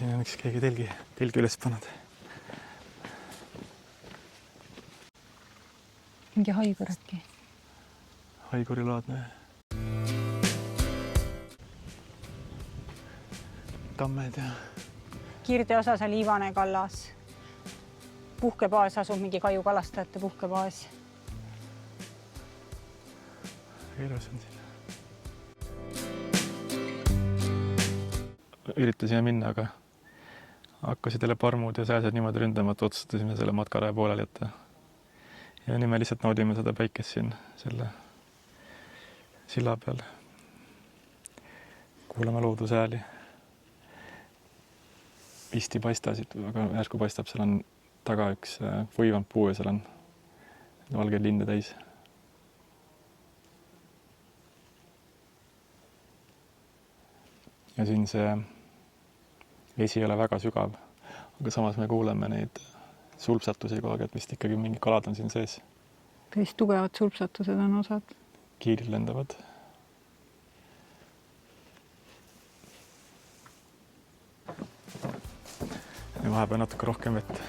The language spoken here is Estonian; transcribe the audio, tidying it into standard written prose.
siin on üks keegi telgi üles pannud. Mingi haigur äkki. Haigurilaadne. Tammed ja... Kirde osas on Ivane kallas. Puhkebaas asub mingi Kaiu kalastajate puhkebaas. Ilus on siin. Üritasin minna, aga hakkasid jälle parmud ja sääsed niimoodi ründama, et otsustasime selle matkaraja pooleli jätta. Ja nüüd me lihtsalt naudime seda päikest siin selle silla peal. Kuulame looduse hääli. Vist ei paista siit, aga järsku paistab, seal on taga üks võivanud puu ja seal on valgeid linde täis. Ja siin see vesi ei ole väga sügav, aga samas me kuuleme neid sulpsatusi kogu aeg, et vist ikkagi mingi kalad on siin sees. Päris tugevad sulpsatused on osad. Kiilid lendavad. Ja vahepeal natuke rohkem vett.